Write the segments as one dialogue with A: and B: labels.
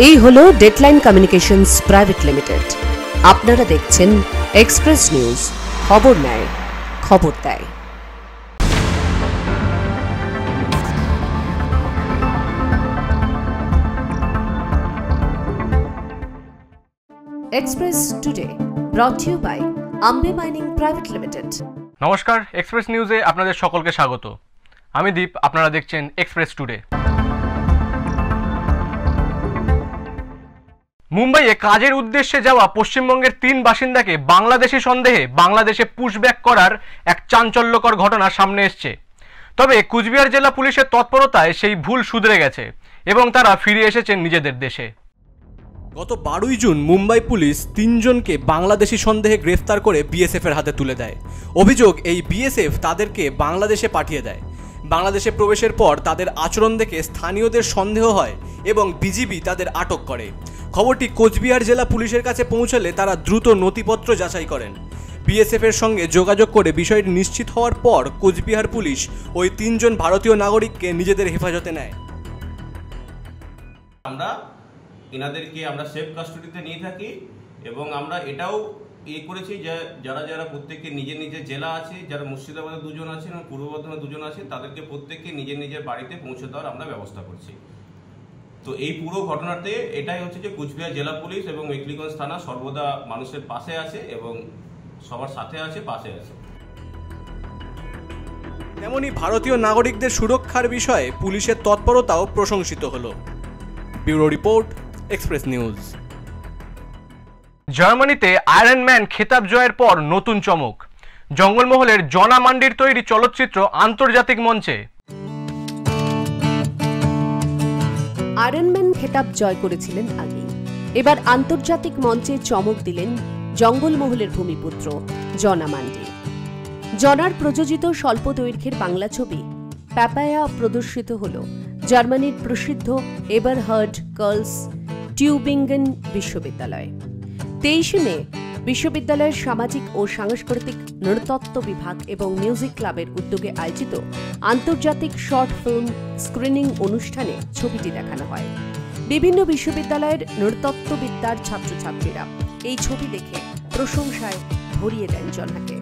A: এই হলো deadline communications private limited. আপনারা দেখছেন এক্সপ্রেস নিউজ, খবর নেয়, খবর দেয়। Express today brought you by Ambe mining private limited.
B: নমস্কার, এক্সপ্রেস নিউজে আপনাদের সকলকে স্বাগত। আমি দীপ, আপনারা দেখছেন এক্সপ্রেস টুডে। মুম্বাইয়ে কাজের উদ্দেশ্যে যাওয়া পশ্চিমবঙ্গের 3 বাসিন্দাকে বাংলাদেশি সন্দেহে বাংলাদেশে পুশব্যাক করার এক চাঞ্চল্যকর ঘটনা সামনে এসছে। তবে কুচবিহার জেলা পুলিশের তৎপরতায় সেই ভুল শুধরে গেছে এবং তারা ফিরে এসেছেন নিজেদের দেশে।
C: গত 12 জুন মুম্বাই পুলিশ 3 জনকে বাংলাদেশি সন্দেহে গ্রেফতার করে বিএসএফ এর হাতে তুলে দেয়। অভিযোগ, এই বিএসএফ তাদেরকে বাংলাদেশে পাঠিয়ে দেয়। বাংলাদেশে প্রবেশের পর তাদের আচরণ দেখে স্থানীয়দের সন্দেহ হয় এবং বিজিবি তাদের আটক করে। খবরটি কোচবিহার জেলা পুলিশের কাছে পৌঁছালে তারা দ্রুত নথিপত্র যাচাই করেন। বিএসএফ এর সঙ্গে যোগাযোগ করে বিষয়টি নিশ্চিত হওয়ার পর কোচবিহার পুলিশ ওই 3 জন ভারতীয় নাগরিককে নিজেদের হেফাজতে নেয়।
D: এনাদেরকে আমরা সেফ কাস্টডিতে নিয়ে থাকি এবং আমরা এটাও করেছি যে যারা প্রত্যেকে নিজের নিজের জেলা আছে, যারা মুর্শিদাবাদে 2 জন আছেন এবং পূর্ব বর্ধমানে 2 জন আছেন, তাদেরকে প্রত্যেককে নিজের নিজের বাড়িতে পৌঁছে দেওয়ার আমরা ব্যবস্থা করছি। তো এই পুরো ঘটনাতে এটাই হচ্ছে যে কুচবিহার জেলা পুলিশ এবং মেখলিগঞ্জ থানা সর্বদা মানুষের পাশে আছে এবং সবার সাথে আছে, পাশে আছে।
C: তেমনি ভারতীয় নাগরিকদের সুরক্ষার বিষয়ে পুলিশের তৎপরতাও প্রশংসিত হলো। Bureau report, express news.
B: জার্মানিতে আয়রন ম্যান খেতাব জয়ের পর নতুন চমক। জঙ্গলমহলের জনা মান্ডির তৈরি চলচ্চিত্র আন্তর্জাতিক মঞ্চে।
A: আয়রন ম্যান খেতাব জয় করেছিলেন আগেই, এবার আন্তর্জাতিক মঞ্চে চমক দিলেন জঙ্গলমহলের ভূমিপুত্র জনা মান্ডি। জনার প্রযোজিত স্বল্প দৈর্ঘ্যের বাংলা ছবি প্যাপায়া প্রদর্শিত হল জার্মানির প্রসিদ্ধ এবারহার্ড কার্লস টিউবিঙ্গেন বিশ্ববিদ্যালয়ে। 23 মে বিশ্ববিদ্যালয়ের সামাজিক ও সাংস্কৃতিক নৃতত্ত্ব বিভাগ এবং মিউজিক ক্লাবের উদ্যোগে আয়োজিত আন্তর্জাতিক শর্ট ফিল্ম স্ক্রিনিং অনুষ্ঠানে ছবিটি দেখানো হয়। বিভিন্ন বিশ্ববিদ্যালয়ের নৃতত্ত্ববিদ্যার ছাত্রছাত্রীরা এই ছবি দেখে প্রশংসায় ভরিয়ে দেন জনাকে।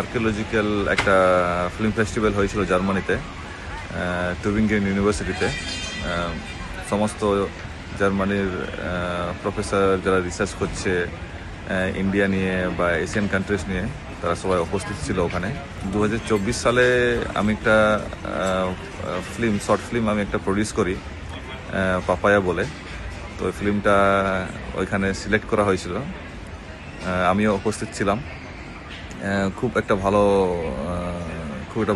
E: আর্কিওলজিক্যাল একটা ফিল্ম ফেস্টিভ্যাল হয়েছিল জার্মানিতে, টুবিঙ্গেন ইউনিভার্সিটিতে। সমস্ত জার্মানির প্রফেসর যারা রিসার্চ করছে ইন্ডিয়া নিয়ে বা এশিয়ান কান্ট্রিজ নিয়ে, তারা সবাই উপস্থিত ছিল ওখানে। 2024 সালে আমি একটা শর্ট ফিল্ম আমি একটা প্রডিউস করি, পাপায়া বলে। তো ওই ফিল্মটা ওইখানে সিলেক্ট করা হয়েছিল, আমিও উপস্থিত ছিলাম। খুব একটা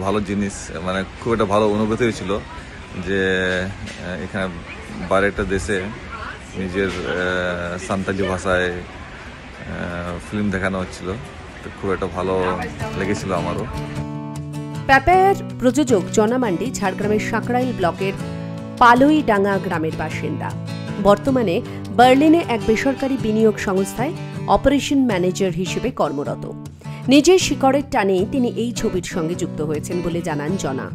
E: ভালো জিনিস, মানে খুব একটা ভালো অনুভূতি হয়েছিল যে এখানে বাইরে একটা দেশে নিজের সান্তালি ভাষায় ফিল্ম দেখানো হচ্ছিল। তো খুব একটা ভালো লেগেছিল আমারও।
A: প্যাপায়ার প্রযোজক জনা মান্ডি ঝাড়গ্রামের সাঁকরাইল ব্লকের পালইডাঙ্গা গ্রামের বাসিন্দা। বর্তমানে বার্লিনে এক বেসরকারি বিনিয়োগ সংস্থায় অপারেশন ম্যানেজার হিসেবে কর্মরত। নিজের শিকড়ের টানেই তিনি এই ছবির সঙ্গে যুক্ত হয়েছেন বলে জানান জনা।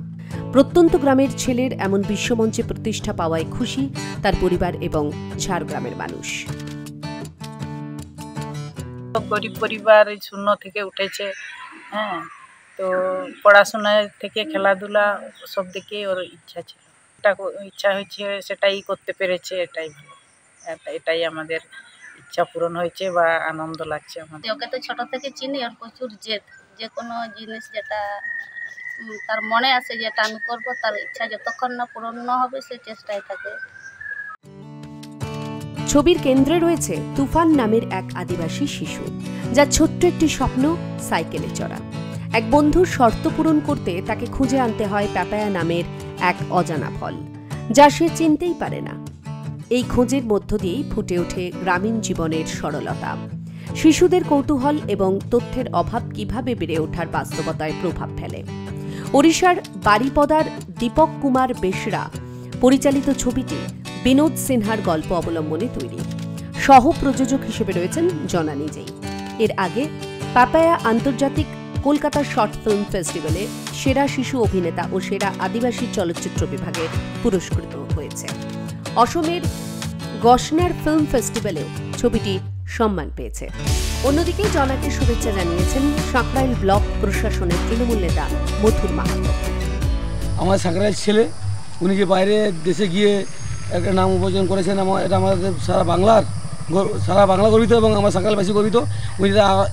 A: প্রত্যন্ত গ্রামের ছেলের এমন বিশ্বমঞ্চে প্রতিষ্ঠা পাওয়ায় খুশি তার পরিবার এবং ঝাড়গ্রামের মানুষ।
F: গরিব পরিবার, শূন্য থেকে উঠেছে, হ্যাঁ। তো পড়াশোনা থেকে খেলাধুলা সব দিকে ওর ইচ্ছা ছিল, ইচ্ছা হয়েছে সেটাই করতে পেরেছে, এটাই ভালো। এটাই আমাদের ইচ্ছা পূরণ হয়েছে বা আনন্দ লাগছে আমাদের।
G: ওকে তো ছোট থেকে চিনি, আর প্রচুর জেদ, যে কোনো জিনিস যেটা তার মনে আছে যেটা আমি করব, তার ইচ্ছা যতক্ষণ না পূরণ না হবে সে চেষ্টায় থাকে।
A: ছবির কেন্দ্রে রয়েছে তুফান নামের এক আদিবাসী শিশু, যার ছোট্ট একটি স্বপ্ন সাইকেলে চড়া। এক বন্ধুর শর্ত পূরণ করতে তাকে খুঁজে আনতে হয় প্যাপায়া নামের এক অজানা ফল, যা সে চিনতেই পারে না। এই খোঁজের মধ্য দিয়েই ফুটে ওঠে গ্রামীণ জীবনের সরলতা, শিশুদের কৌতূহল এবং তথ্যের অভাব কিভাবে বেড়ে ওঠার বাস্তবতায় প্রভাব ফেলে। ওড়িশার বারিপদার দীপক কুমার বেশরা পরিচালিত ছবিটি বিনোদ সিনহার গল্প অবলম্বনে তৈরি। সহ প্রযোজক হিসেবে রয়েছেন জনা নিজেই। এর আগে প্যাপায়া আন্তর্জাতিক কলকাতা শর্ট ফিল্ম ফেস্টিভ্যালে সেরা শিশু অভিনেতা ও সেরা আদিবাসী চলচ্চিত্র বিভাগে পুরস্কৃত হয়েছে। অসমের গসনার ফিল্ম ফেস্টিভ্যালেও ছবিটি সম্মান পেয়েছে। অন্যদিকে জনাকে শুভেচ্ছা জানিয়েছেন সাঁকরাইল ব্লক প্রশাসনের তৃণমূল নেতা মথুর মাহাতো।
H: আমার সাঁকরাইল ছেলে, উনি যে বাইরে দেশে গিয়ে একটা নাম উপার্জন করেছেন, এটা আমাদের সারা বাংলা গর্বিত এবং আমার সাঁকরাইলবাসী গর্বিত। উনি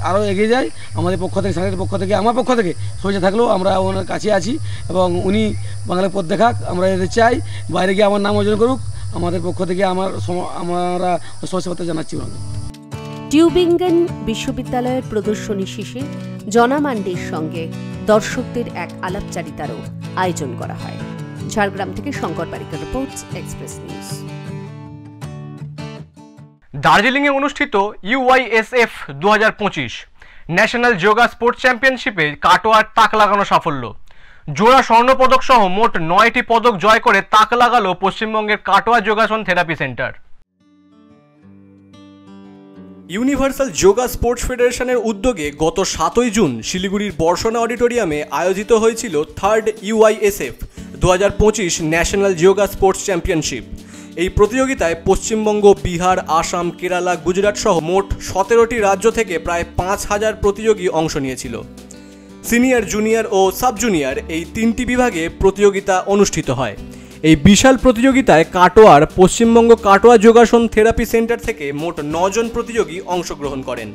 H: আরও এগিয়ে যায় আমাদের পক্ষ থেকে, সাঁকরাইলের পক্ষ থেকে, আমার পক্ষ থেকে শুভেচ্ছা থাকলেও আমরা ওনার কাছে আছি এবং উনি বাংলার পথ দেখাক, আমরা এদের চাই। বাইরে গিয়ে আমার নাম অর্জন করুক, আমাদের পক্ষ থেকে আমরা শুভেচ্ছা জানাচ্ছি ওনাকে।
A: টিউবিঙ্গেন বিশ্ববিদ্যালয়ের প্রদর্শনী শেষে জনা মান্ডির সঙ্গে দর্শকদের এক আলাপচারিতারও আয়োজন করা হয়। ঝাড়গ্রাম থেকে শঙ্কর পারিকের রিপোর্ট, এক্সপ্রেস নিউজ।
B: দার্জিলিংয়ে অনুষ্ঠিত UYSF 2025 ন্যাশনাল যোগা স্পোর্টস চ্যাম্পিয়নশিপে কাটোয়ার তাক লাগানো সাফল্য। জোড়া স্বর্ণপদক সহ মোট 9টি পদক জয় করে তাক লাগালো পশ্চিমবঙ্গের কাটোয়া যোগাসন therapy centre.
C: Universal yoga sports ফেডারেশনের উদ্যোগে গত 7ই জুন শিলিগুড়ির বর্ষনা অডিটোরিয়ামে আয়োজিত হয়েছিল 3rd UYSF 2025 national yoga sports championship. এই প্রতিযোগিতায় পশ্চিমবঙ্গ, বিহার, আসাম, কেরালা, গুজরাট সহ মোট 17টি রাজ্য থেকে প্রায় 5000 প্রতিযোগী অংশ নিয়েছিল। সিনিয়র, জুনিয়র ও সাব জুনিয়র এই 3টি বিভাগে প্রতিযোগিতা অনুষ্ঠিত হয়। এই বিশাল প্রতিযোগিতায় কাটোয়ার পশ্চিমবঙ্গ কাটোয়া যোগাসন থেরাপি সেন্টার থেকে মোট 9 জন প্রতিযোগী অংশগ্রহণ করেন।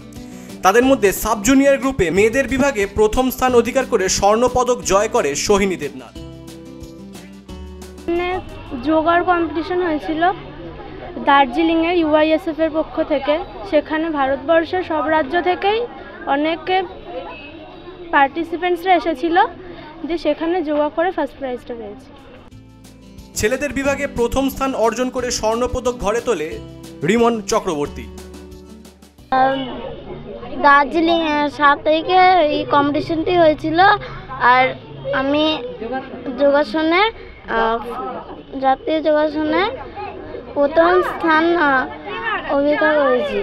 C: তাদের মধ্যে সাব জুনিয়র গ্রুপে মেয়েদের বিভাগে প্রথম স্থান অধিকার করে স্বর্ণপদক জয় করে সোহিনী দেবনাথ।
I: যোগার কম্পিটিশন হয়েছিল দার্জিলিংয়ে UYSF এর পক্ষ থেকে। সেখানে ভারতবর্ষের সব রাজ্য থেকেই অনেকে পার্টিসিপেন্টসরা এসেছিল, যে সেখানে যোগা করে ফার্স্ট প্রাইজটা পেয়েছি।
C: ছেলেদের বিভাগে প্রথম স্থান অর্জন করে স্বর্ণপদক ঘরে তোলে রিমন চক্রবর্তী।
I: দার্জিলিং 7 তারিখে এই কম্পিটিশনটি হয়েছিল, আর আমি যোগাসনে জাতীয় যোগাসনে প্রথম স্থান অধিকার করেছি।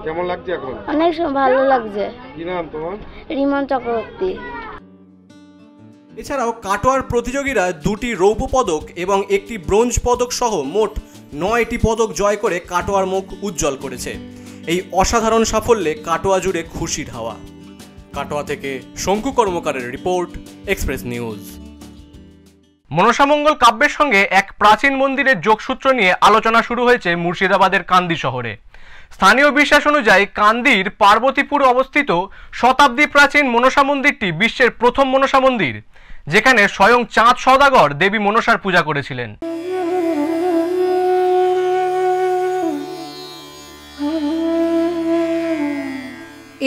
J: কেমন লাগছে এখন?
I: অনেক ভালো লাগছে।
J: কি নাম তোমার?
I: রিমন চক্রবর্তী।
C: এছাড়াও কাটোয়ার প্রতিযোগীরা 2টি রৌপ্য পদক এবং 1টি ব্রোঞ্জ পদক সহ মোট 9টি পদক জয় করে কাটোয়ার মুখ উজ্জ্বল করেছে। এই অসাধারণ সাফল্যে কাটোয়া জুড়ে খুশির হাওয়া। কাটোয়া থেকে শঙ্কু কর্মকারের রিপোর্ট, এক্সপ্রেস নিউজ।
B: মনসামঙ্গল কাব্যের সঙ্গে এক প্রাচীন মন্দিরের যোগসূত্র নিয়ে আলোচনা শুরু হয়েছে মুর্শিদাবাদের কান্দি শহরে। স্থানীয় বিশ্বাস অনুযায়ী কান্দির পার্বতীপুর অবস্থিত শতাব্দী প্রাচীন মনসা মন্দিরটি বিশ্বের প্রথম মনসা মন্দির, যেখানে স্বয়ং চাঁদ সওদাগর দেবী মনসার পূজা করেছিলেন।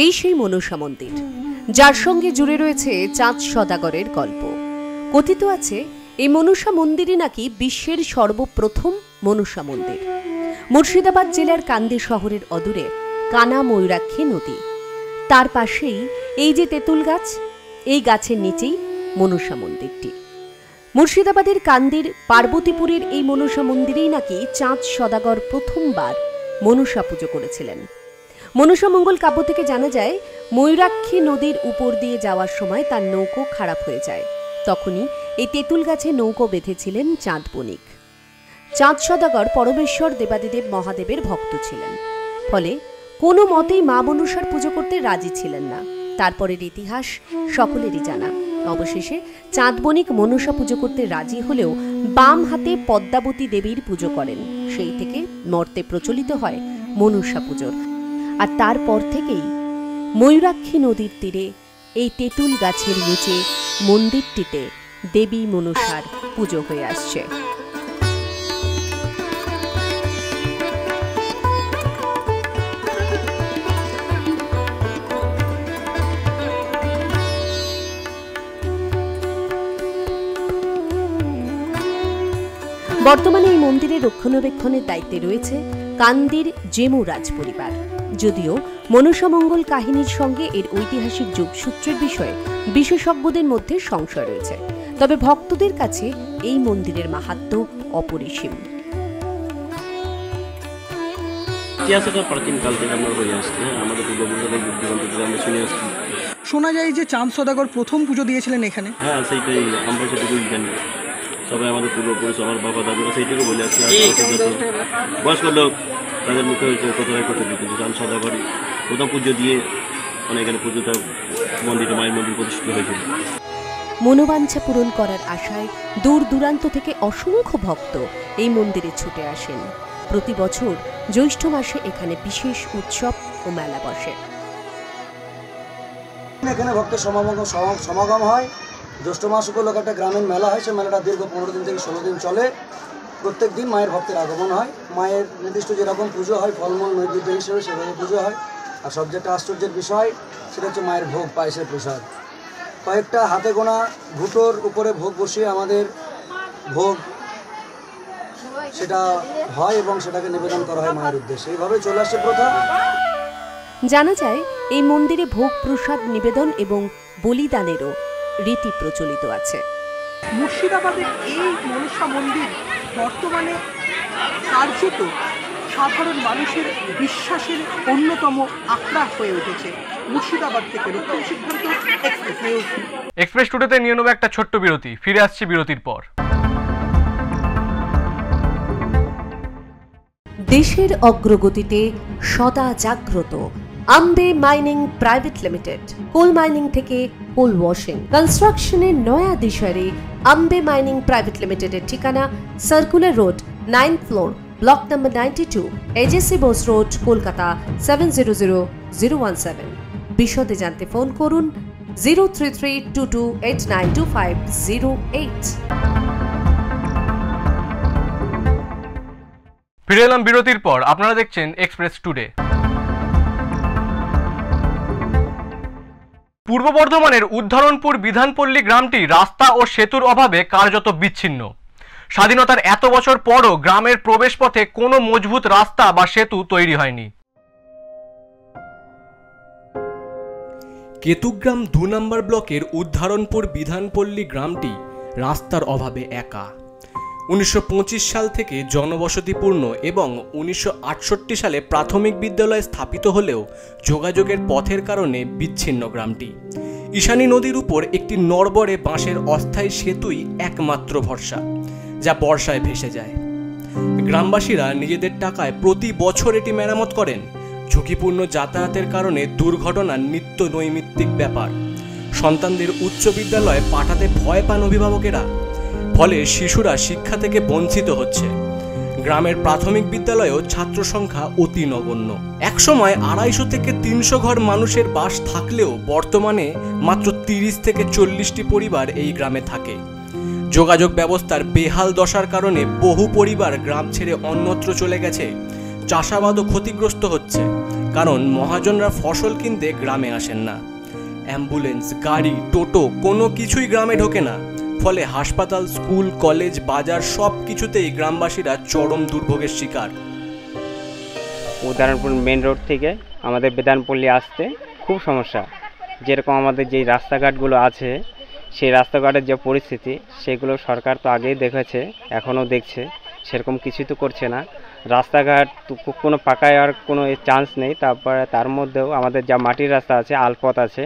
A: এই সেই মনসা মন্দির, যার সঙ্গে জুড়ে রয়েছে চাঁদ সওদাগরের গল্প। কথিত আছে এই মনসা মন্দিরই নাকি বিশ্বের সর্বপ্রথম মনসা মন্দির। মুর্শিদাবাদ জেলার কান্দি শহরের অদূরে কানা ময়ূরাক্ষী নদী, তার পাশেই এই যে তেঁতুল গাছ, এই গাছের নিচেই মনসা মন্দিরটি। মুর্শিদাবাদের কান্দির পার্বতীপুরের এই মনসা মন্দিরেই নাকি চাঁদ সওদাগর প্রথমবার মনসা পুজো করেছিলেন। মনসামঙ্গল কাব্য থেকে জানা যায়, ময়ূরাক্ষী নদীর উপর দিয়ে যাওয়ার সময় তার নৌকো খারাপ হয়ে যায়। তখনই এই তেঁতুল গাছে নৌকো বেঁধেছিলেন চাঁদ বণিক। চাঁদ সওদাগর পরমেশ্বর দেবাদিদেব মহাদেবের ভক্ত ছিলেন, ফলে কোনো মতেই মা মনসার পুজো করতে রাজি ছিলেন না। তারপরের ইতিহাস সকলেরই জানা। অবশেষে চাঁদ বণিক মনসা পুজো করতে রাজি হলেও বাম হাতে পদ্মাবতী দেবীর পুজো করেন। সেই থেকে নর্তে প্রচলিত হয় মনসা পুজোর। আর তারপর থেকেই ময়ূরাক্ষী নদীর তীরে এই তেঁতুল গাছের নিচে মন্দিরটিতে দেবী মনসার পুজো হয়ে আসছে। বর্তমানে এই মন্দিরের রক্ষণাবেক্ষণের দায়িত্বে রয়েছে কান্দির জেমু রাজ পরিবার। যদিও মনসামঙ্গল কাহিনীর সঙ্গে এর ঐতিহাসিক যোগসূত্রের বিষয়ে বিশেষজ্ঞদের মধ্যে সংশয় রয়েছে, তবে ভক্তদের কাছে এই মন্দিরের মাহাত্ম্য অপরিসীম।
K: ইতিহাসটা প্রাচীন কাল থেকে আমরা বলে আসছি, আমাদের পূর্বপুরুষদের যুগ যুগান্তর ধরে আমরা শুনে আসছি। শোনা যায় যে চাঁদ সওদাগর প্রথম পুজো দিয়েছিলেন এখানে।
L: হ্যাঁ, সেইটাই আমরা সেটুকুই জানি। সবাই আমাদের পূর্বপুরুষ, আমার বাবা দাদুরা সেইটুকু বলে আসছে। বয়স্ক লোক তাদের মুখে হয়েছে কথাটাই কথা দিতে চাঁদ সওদাগরই প্রথম পুজো দিয়ে এখানে পুজোটা মন্দিরে, মায়ের মন্দির প্রতিষ্ঠিত হয়েছিল।
A: মনোবাঞ্ছা পূরণ করার আশায় দূর দূরান্ত থেকে অসংখ্য ভক্ত এই মন্দিরে ছুটে আসেন। প্রতি বছর জ্যৈষ্ঠ মাসে এখানে বিশেষ উৎসব ও মেলা বসে।
M: এখানে ভক্তের সমাগম হয়। জ্যৈষ্ঠ মাস উপলক্ষে একটা গ্রামীণ মেলা হয়। সে মেলাটা দীর্ঘ 15 দিন থেকে 16 দিন চলে। প্রত্যেক দিন মায়ের ভক্তের আগমন হয়। মায়ের নির্দিষ্ট যেরকম পুজো হয়, ফলমূল নৈবেদ্য হিসেবে সেভাবে পুজো হয়। আর সবচেয়ে একটা আশ্চর্যের বিষয় সেটা হচ্ছে মায়ের ভোগ, পায়েসের প্রসাদ। কয়েকটা হাতে গোনা ঘুঁটোর উপরে ভোগ বসিয়ে আমাদের ভোগ সেটা হয় এবং সেটাকে নিবেদন করা হয় মায়ের উদ্দেশ্যে। এইভাবে চলে আসছে প্রথা।
A: জানা যায় এই মন্দিরে ভোগ প্রসাদ নিবেদন এবং বলিদানেরও রীতি প্রচলিত আছে।
K: মুর্শিদাবাদের এই মনসা মন্দির বর্তমানে কার্যত সাধারণ মানুষের বিশ্বাসের অন্যতম আখড়া হয়ে উঠেছে। মুর্শিদাবাদ থেকে রূপম সিদ্ধান্ত, এক্সপ্রেস নিউজ।
B: এক্সপ্রেস টুডেতে নিয়ে নেব একটা ছোট্ট বিরতি, ফিরে আসছি বিরতির পর।
A: দেশের অগ্রগতিতে সদা জাগ্রত Ambe mining private limited. Coal mining থেকে কোল ওয়াশিং, কনস্ট্রাকশনের নয়া দিশারে আম্বে মাইনিং প্রাইভেট লিমিটেডের ঠিকানা circular road, 9th floor, block number 92, AJC Bose road, Kolkata 700017। বিশদে জানতে ফোন করুন 03322892508।
B: ফিরে এলাম বিরতির পর। আপনারা দেখছেন এক্সপ্রেস টুডে। পূর্ব বর্ধমানের উদ্ধরণপুর বিধানপল্লী গ্রামটি রাস্তা ও সেতুর অভাবে কার্যত বিচ্ছিন্ন। স্বাধীনতার এত বছর পরও গ্রামের প্রবেশপথে কোনো মজবুত রাস্তা বা সেতু তৈরি হয়নি।
C: কেতুগ্রাম 2 নম্বর ব্লকের উদ্ধরণপুর বিধানপল্লী গ্রামটি রাস্তার অভাবে একা। 1925 সাল থেকে জনবসতিপূর্ণ এবং 1968 সালে প্রাথমিক বিদ্যালয় স্থাপিত হলেও যোগাযোগের পথের কারণে বিচ্ছিন্ন গ্রামটি। ঈশানী নদীর উপর একটি নড়বড়ে বাঁশের অস্থায়ী সেতুই একমাত্র ভরসা, যা বর্ষায় ভেসে যায়। গ্রামবাসীরা নিজেদের টাকায় প্রতি বছর এটি মেরামত করেন। ঝুঁকিপূর্ণ যাতায়াতের কারণে দুর্ঘটনা নিত্য নৈমিত্তিক ব্যাপার। সন্তানদের উচ্চ বিদ্যালয়ে পাঠাতে ভয় পান অভিভাবকেরা, ফলে শিশুরা শিক্ষা থেকে বঞ্চিত হচ্ছে। গ্রামের প্রাথমিক বিদ্যালয়েও ছাত্র সংখ্যা অতি নগণ্য। একসময় 250 থেকে 300 ঘর মানুষের বাস থাকলেও বর্তমানে মাত্র 30 থেকে 40টি পরিবার এই গ্রামে থাকে। যোগাযোগ ব্যবস্থার বেহাল দশার কারণে বহু পরিবার গ্রাম ছেড়ে অন্যত্র চলে গেছে। চাষাবাদও ক্ষতিগ্রস্ত হচ্ছে, কারণ মহাজনরা ফসল কিনতে গ্রামে আসেন না। অ্যাম্বুলেন্স, গাড়ি, টোটো কোনো কিছুই গ্রামে ঢোকে না। ফলে হাসপাতাল, স্কুল, কলেজ, বাজার সব কিছুতেই গ্রামবাসীরা চরম দুর্ভোগের শিকার।
N: উদাহরণপুর মেন রোড থেকে আমাদের বেদানপল্লী আসতে খুব সমস্যা। যেরকম আমাদের যেই রাস্তাঘাটগুলো আছে, সেই রাস্তাঘাটের যে পরিস্থিতি সেগুলো সরকার তো আগেই দেখেছে, এখনও দেখছে, সেরকম কিছু তো করছে না। রাস্তাঘাট কোনো পাকায় আর কোনো চান্স নেই। তারপরে তার মধ্যেও আমাদের যা মাটির রাস্তা আছে, আলপথ আছে,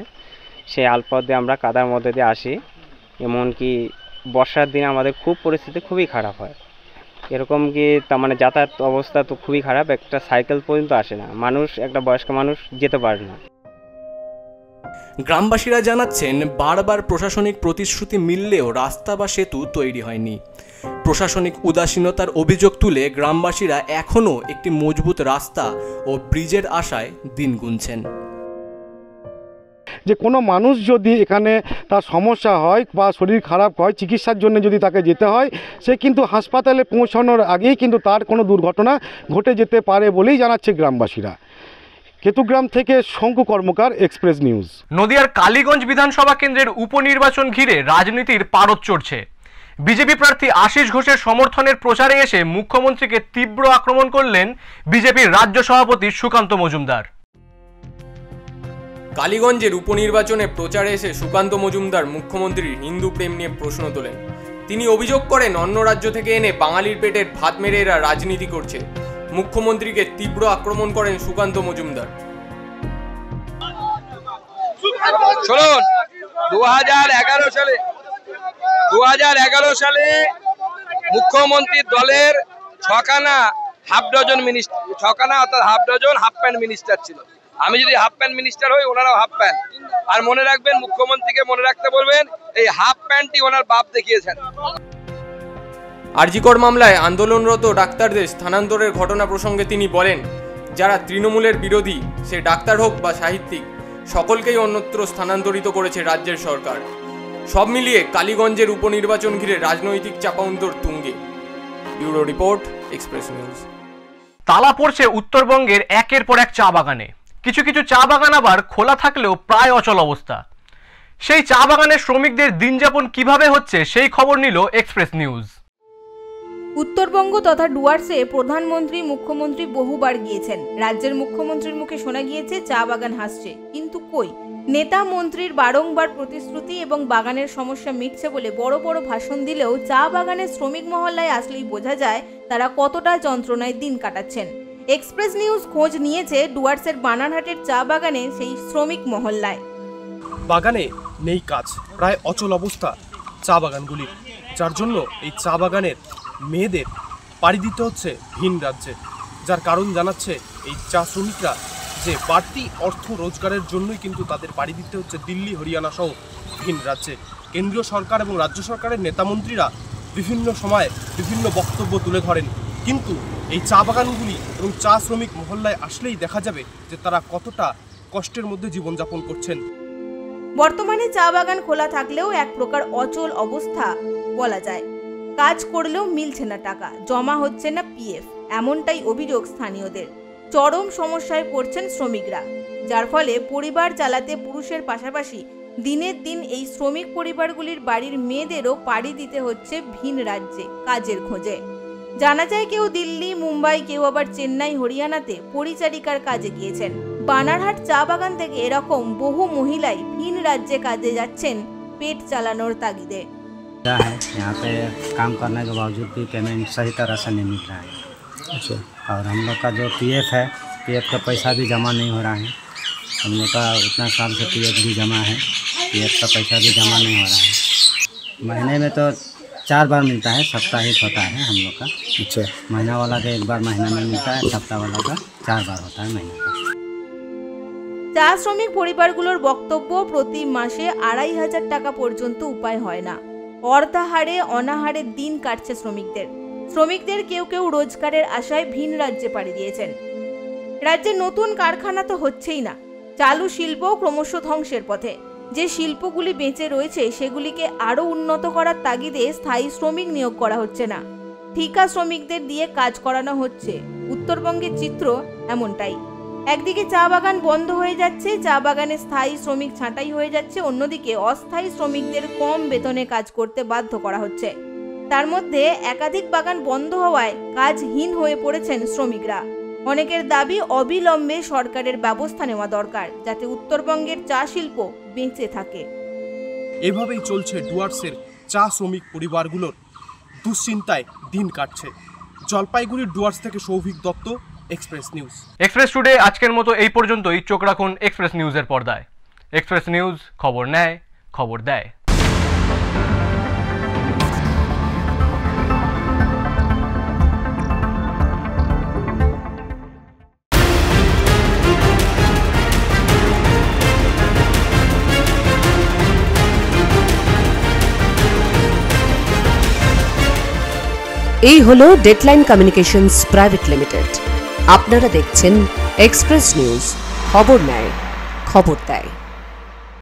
N: সেই আলপথ দিয়ে আমরা কাদার মধ্যে দিয়ে আসি। এমনকি বর্ষার দিনে আমাদের পরিস্থিতি খুবই খারাপ হয়। এরকম কি তার মানে যাতায়াত অবস্থা তো খুবই খারাপ, একটা সাইকেল পর্যন্ত আসে না, মানুষ একটা বয়স্ক মানুষ যেতে পারে না।
C: গ্রামবাসীরা জানাচ্ছেন, বারবার প্রশাসনিক প্রতিশ্রুতি মিললেও রাস্তা বা সেতু তৈরি হয়নি। প্রশাসনিক উদাসীনতার অভিযোগ তুলে গ্রামবাসীরা এখনও একটি মজবুত রাস্তা ও ব্রিজের আশায় দিন গুনছেন।
J: যে কোনো মানুষ যদি এখানে তার সমস্যা হয় বা শরীর খারাপ হয়, চিকিৎসার জন্য যদি তাকে যেতে হয়, সে কিন্তু হাসপাতালে পৌঁছানোর আগেই কিন্তু তার কোনো দুর্ঘটনা ঘটে যেতে পারে বলেই জানাচ্ছে গ্রামবাসীরা। কেতুগ্রাম থেকে শঙ্কু কর্মকার, এক্সপ্রেস নিউজ।
B: নদিয়ার কালীগঞ্জ বিধানসভা কেন্দ্রের উপনির্বাচন ঘিরে রাজনীতির পারদ চড়ছে। বিজেপি প্রার্থী আশিস ঘোষের সমর্থনের প্রচারে এসে মুখ্যমন্ত্রীকে তীব্র আক্রমণ করলেন বিজেপির রাজ্য সভাপতি সুকান্ত মজুমদার।
O: কালীগঞ্জের উপনির্বাচনে প্রচারে এসে সুকান্ত মজুমদার মুখ্যমন্ত্রীর হিন্দু প্রেম নিয়ে প্রশ্ন তোলেন। তিনি অভিযোগ করেন, অন্য রাজ্য থেকে এনে বাঙালির পেটের ভাত মেরে এরা রাজনীতি করছে। মুখ্যমন্ত্রীকে তীব্র আক্রমণ করেন সুকান্ত মজুমদার।
P: শুনুন 2011 সালে মুখ্যমন্ত্রীর দলের ছখানা হাফ ডজন মিনিস্টার, ছখানা অর্থাৎ half dozen half pant minister ছিল। আমি যদি হাফ প্যান্ট মিনিস্টার হই, ওনারাও হাফ প্যান্ট। আর মনে রাখবেন, মুখ্যমন্ত্রীকে মনে রাখতে বলবেন, এই হাফ প্যান্টই ওনার বাপ দেখিয়েছেন।
O: আরজিকর মামলায় আন্দোলনরত ডাক্তারদের স্থানান্তরের ঘটনা প্রসঙ্গে তিনি বলেন, যারা তৃণমূলের বিরোধী, সে ডাক্তার হোক বা সাহিত্যিক, সকলকেই অন্যত্র স্থানান্তরিত করেছে রাজ্যের সরকার। সব মিলিয়ে কালীগঞ্জের উপনির্বাচন ঘিরে রাজনৈতিক চাপাউন্তর তুঙ্গে। Bureau report, express news.
B: তালা পড়ছে উত্তরবঙ্গের একের পর এক চা বাগানে। কিছু কিছু চা বাগান আবার খোলা থাকলেও প্রায় অচল অবস্থা। সেই চা বাগানের শ্রমিকদের দিনযাপন কিভাবে হচ্ছে, সেই খবর নিল এক্সপ্রেস নিউজ।
Q: উত্তরবঙ্গ তথা ডুয়ার্সে প্রধানমন্ত্রী মুখ্যমন্ত্রী বহুবার গিয়েছেন। রাজ্যের মুখ্যমন্ত্রীর মুখে শোনা গিয়েছে চা বাগান হাসছে, কিন্তু কই? নেতা মন্ত্রীর বারংবার প্রতিশ্রুতি এবং বাগানের সমস্যা মিটছে বলে বড় বড় ভাষণ দিলেও চা বাগানের শ্রমিক মহল্লায় আসলেই বোঝা যায় তারা কতটা যন্ত্রণায় দিন কাটাচ্ছেন। এক্সপ্রেস নিউজ খোঁজ নিয়েছে ডুয়ার্সের বানারহাটের চা বাগানে সেই শ্রমিক মহল্লায়।
R: বাগানে নেই কাজ, প্রায় অচল অবস্থা চা বাগানগুলির, যার জন্য এই চা বাগানের মেয়েদের পাড়ি দিতে হচ্ছে ভিন রাজ্যে। যার কারণ জানাচ্ছে এই চা শ্রমিকরা যে বাড়তি অর্থ রোজগারের জন্যই কিন্তু তাদের পাড়ি দিতে হচ্ছে দিল্লি, হরিয়ানা সহ ভিন রাজ্যে। কেন্দ্রীয় সরকার এবং রাজ্য সরকারের নেতামন্ত্রীরা বিভিন্ন সময়ে বিভিন্ন বক্তব্য তুলে ধরেন, কিন্তু এই চা বাগানগুলি এবং চা শ্রমিক মহল্লায় আসলেই দেখা যাবে যে তারা কতটা কষ্টের মধ্যে জীবনযাপন করছেন।
Q: বর্তমানে চা বাগান খোলা থাকলেও এক প্রকার অচল অবস্থা বলা যায়। কাজ করলেও মিলছে না টাকা, জমা হচ্ছে না পিএফ, এমনটাই অভিযোগ স্থানীয়দের। চরম সমস্যায় পড়ছেন শ্রমিকরা, যার ফলে পরিবার চালাতে পুরুষের পাশাপাশি দিনের দিন এই শ্রমিক পরিবারগুলির বাড়ির মেয়েদেরও পাড়ি দিতে হচ্ছে ভিন রাজ্যে কাজের খোঁজে। জানা যায় কেউ দিল্লি, মুম্বাই, কেউ আবার চেন্নাই, হরিয়ানাতে পরিচারিকার কাজে গিয়েছেন। বানারহাট চা বাগান থেকে এরকম বহু মহিলাই ভিন রাজ্যে কাজে যাচ্ছেন পেট চালানোর তাগিদে।
S: यहाँ पे काम करने के बावजूद भी पेमेंट सही तरह से नहीं मिल रहा है। अच्छा। और हम लोग का जो पीएफ है, पीएफ का पैसा भी जमा नहीं हो रहा है। हम लोग का उतना साल से पीएफ भी जमा है, पीएफ का पैसा भी जमा नहीं हो रहा है। महीने में तो 4 बार मिलता है, साप्ताहिक होता है हम लोग का। अच्छा। महीना वाला का 1 बार महीना में मिलता है, सप्ताह वाला का 4 बार होता है महीने का।
Q: চা শ্রমিক পরিবারগুলোর বক্তব্য, প্রতি মাসে 2500 টাকা পর্যন্ত উপায় হয় না। অর্ধাহারে অনাহারে দিন কাটছে শ্রমিকদের কেউ কেউ রোজগারের আশায় ভিন রাজ্যে পাড়ি দিয়েছেন। রাজ্যে নতুন কারখানা তো হচ্ছেই না, চালু শিল্প ক্রমশ ধ্বংসের পথে। যে শিল্পগুলি বেঁচে রয়েছে সেগুলিকে আরও উন্নত করার তাগিদে স্থায়ী শ্রমিক নিয়োগ করা হচ্ছে না, ঠিকা শ্রমিকদের দিয়ে কাজ করানো হচ্ছে। উত্তরবঙ্গের চিত্র এমনটাই। একদিকে চা বাগান বন্ধ হয়ে যাচ্ছে, চা বাগানে স্থায়ী শ্রমিক ছাঁটাই হয়ে যাচ্ছে, অন্যদিকে অস্থায়ী শ্রমিকদের কম বেতনে কাজ করতে বাধ্য করা হচ্ছে। তার মধ্যে একাধিক বাগান বন্ধ হওয়ায় কাজহীন হয়ে পড়েছেন শ্রমিকরা। অনেকের দাবি অবিলম্বে সরকারের ব্যবস্থা নেওয়া দরকার, যাতে উত্তরবঙ্গের চা শিল্প বেঁচে থাকে।
R: এভাবেই চলছে ডুয়ার্সের চা শ্রমিক পরিবারগুলোর দুশ্চিন্তায় দিন কাটছে। জলপাইগুড়ির ডুয়ার্স থেকে Souvik Dutta, express news.
B: Express today আজকের মতো এই পর্যন্তই। চোখ রাখুন এক্সপ্রেস নিউজের পর্দায়। এক্সপ্রেস নিউজ, খবর নেয়, খবর দেয়।
A: এই হলো ডেডলাইন কমিউনিকেশনস প্রাইভেট লিমিটেড। আপনারা দেখছেন এক্সপ্রেস নিউজ, খবর নেয়, খবর দেয়।